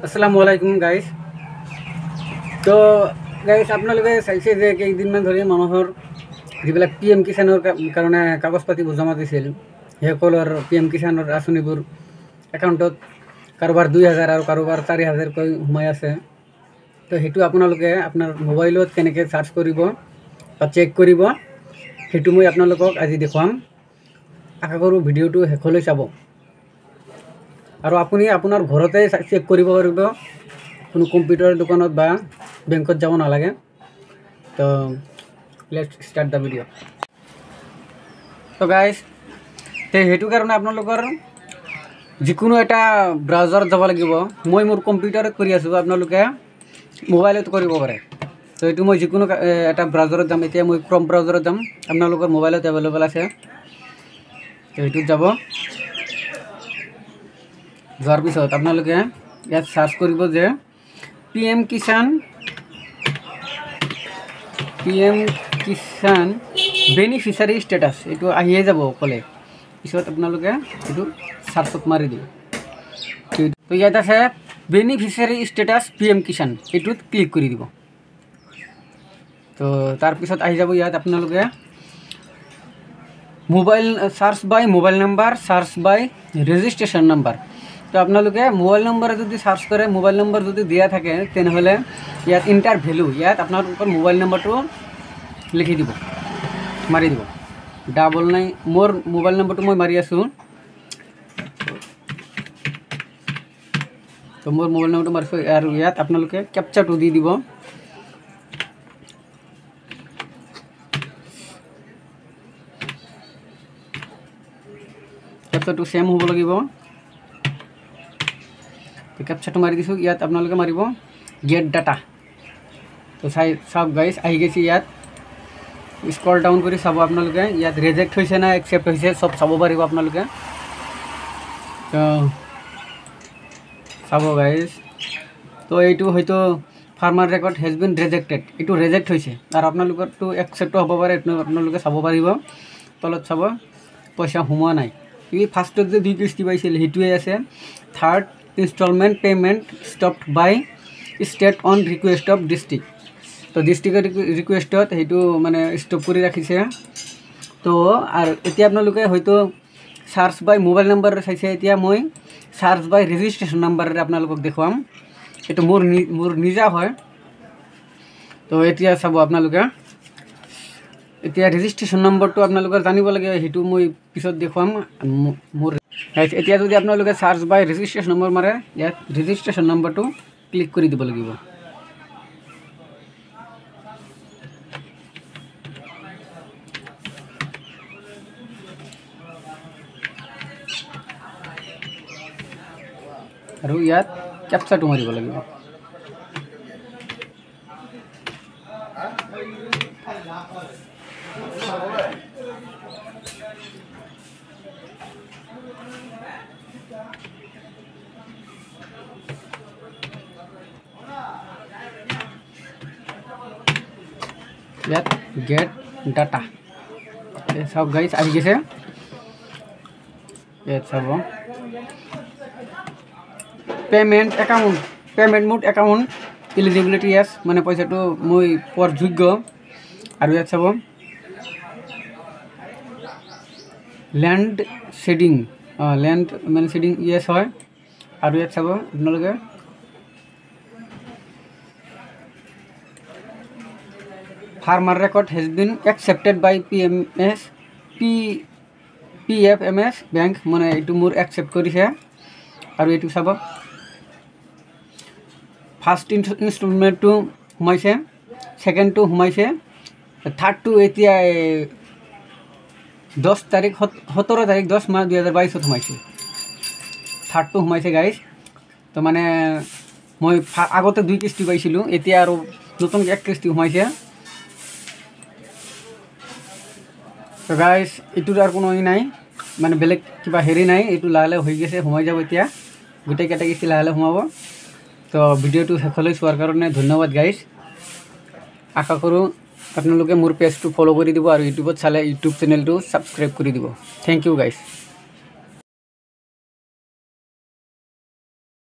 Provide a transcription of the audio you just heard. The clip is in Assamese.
আসসালামুআলাইকুম গাইজ। তো গাইজ আপোনালোকে চাইছে যে কেইদিনমান ধৰি মানুহৰ যিবিলাক PM কিষাণৰ কাৰণে কাগজ পাতি জমা দিছিল সেইসকলৰ PM কিষাণৰ আঁচনিবোৰ একাউণ্টত কাৰোবাৰ 2000 আৰু কাৰোবাৰ 4000কৈ সোমাই আছে। তো সেইটো আপোনালোকে আপোনাৰ মোবাইলত কেনেকৈ চাৰ্চ কৰিব বা চেক কৰিব সেইটো মই আপোনালোকক আজি দেখুৱাম। আশা কৰোঁ ভিডিঅ'টো শেষলৈ চাব আৰু আপুনি আপোনাৰ ঘৰতে চেক কৰিব পাৰিব, কোনো কম্পিউটাৰ দোকানত বা বেংকত যাব নালাগে। তো লেটছ ষ্টাৰ্ট দ্য ভিডিঅ'। তো গাইজ সেইটো কাৰণে আপোনালোকৰ যিকোনো এটা ব্ৰাউজাৰত যাব লাগিব। মই মোৰ কম্পিউটাৰত কৰি আছোঁ, আপোনালোকে মোবাইলত কৰিব পাৰে। তো এইটো মই যিকোনো এটা ব্ৰাউজাৰত যাম। এতিয়া মই ক্ৰম ব্ৰাউজাৰত যাম, আপোনালোকৰ মোবাইলত এভেইলেবল আছে। তো এইটোত যাব, যোৱাৰ পিছত আপোনালোকে ইয়াত চাৰ্চ কৰিব যে PM কিষাণ বেনিফিচিয়াৰী ষ্টেটাছ, এইটো আহিয়ে যাব অকলে। পিছত আপোনালোকে এইটো চাৰ্চত মাৰি দিব। তো ইয়াত আছে বেনিফিচিয়াৰী ষ্টেটাছ PM কিষাণ, এইটোত ক্লিক কৰি দিব। তো তাৰপিছত আহি যাব ইয়াত আপোনালোকে মোবাইল চাৰ্চ বাই মোবাইল নাম্বাৰ, চাৰ্চ বাই ৰেজিষ্ট্ৰেশ্যন নাম্বাৰ। তো আপোনালোকে মোবাইল নম্বৰ যদি চাৰ্চ কৰে, মোবাইল নম্বৰ যদি দিয়া থাকে তেনেহ'লে ইয়াত ইণ্টাৰ ভেলু, ইয়াত আপোনালোকৰ মোবাইল নম্বৰটো লিখি দিব, মাৰি দিব। 99 মোৰ মোবাইল নম্বৰটো মই মাৰি আছোঁ। তো মোৰ মোবাইল নম্বৰটো মাৰিছোঁ আৰু ইয়াত আপোনালোকে কেপচাৰটো দি দিব। কেপচাৰটো ছেম হ'ব লাগিব। তো কেপচাৰটো মাৰি দিছোঁ। ইয়াত আপোনালোকে মাৰিব গেট ডাটা। তো চাওক গাইজ, আহি গৈছে। ইয়াত স্ক্ৰল ডাউন কৰি চাব আপোনালোকে, ইয়াত ৰিজেক্ট হৈছে না একচেপ্ট হৈছে চব চাব পাৰিব আপোনালোকে। তো চাব গাইজ। তো এইটো হয়তো farmer record has bin rejected, এইটো ৰিজেক্ট হৈছে আৰু আপোনালোকৰটো একচেপ্টো হ'ব পাৰে, এইটো আপোনালোকে চাব পাৰিব। তলত চাব পইচা সোমোৱা নাই। এই ফাৰ্ষ্টত যে 2 কিস্তি পাইছিল সেইটোৱে আছে। Third installment payment stopped by state on request of district. তো ডিষ্ট্ৰিক্টৰ ৰিকুৱেষ্টত সেইটো মানে ষ্টপ কৰি ৰাখিছে। তো আৰু এতিয়া আপোনালোকে হয়তো চাৰ্চ বাই মোবাইল নম্বৰ চাইছে, এতিয়া মই চাৰ্চ বাই ৰেজিষ্ট্ৰেশ্যন নাম্বাৰেৰে আপোনালোকক দেখুৱাম। এইটো মোৰ নিজা হয়। তো এতিয়া চাব আপোনালোকে, এতিয়া ৰেজিষ্ট্ৰেশ্যন নম্বৰটো আপোনালোকে জানিব লাগে, সেইটো মই পিছত দেখুৱাম। মোৰ এতিয়া যদি আপোনালোকে চাৰ্চ বাই ৰেজিষ্ট্ৰেশ্যন নম্বৰ মাৰে, ইয়াত ৰেজিষ্ট্ৰেশ্যন নম্বৰটো ক্লিক কৰি দিব লাগিব। আৰু ইয়াত কেপচাৰটো মাৰিব লাগিব। ইয়াত গেট ডাটা চাওক গাইজ, আহি গৈছে। ইয়াত চাব payment account, payment mode account eligibility yes, মানে পইচাটো মই পোৱাৰ যোগ্য। আৰু ইয়াত চাব লেণ্ড শ্বেডিং, লেণ্ড মানে শ্বেডিং য়েছ হয়। আৰু ইয়াত চাব আপোনালোকে farmer record has been accepted by PFMS bank, মানে এইটো মোৰ একচেপ্ট কৰিছে। আৰু এইটো চাব ফাৰ্ষ্ট ইনষ্টলমেণ্টটো সোমাইছে, ছেকেণ্ডটো সোমাইছে, থাৰ্ডটো এতিয়া 17 তাৰিখ 10 মাৰ্চ 2022 সোমাইছে। থাৰ্ডটো সোমাইছে গাইজ। তো মানে মই আগতে 2 কিস্তি পাইছিলোঁ, এতিয়া আৰু নতুনকৈ 1 কিস্তি সোমাইছে। তো গাইজ এইটোৰ আৰু কোনো নাই, মানে বেলেগ কিবা হেৰি নাই, এইটো লাহে লাহে হৈ গৈছে, সোমাই যাব এতিয়া গোটেইকেইটা কিস্তি লাহে লাহে সোমাব। তো ভিডিঅ'টো শেষলৈ চোৱাৰ কাৰণে ধন্যবাদ গাইজ। আশা কৰোঁ আপোনালোকে মোৰ পেজটো ফ'ল' কৰি দিব আৰু ইউটিউবত চালে ইউটিউব চেনেলটো ছাবস্ক্ৰাইব কৰি দিব। Thank you guys.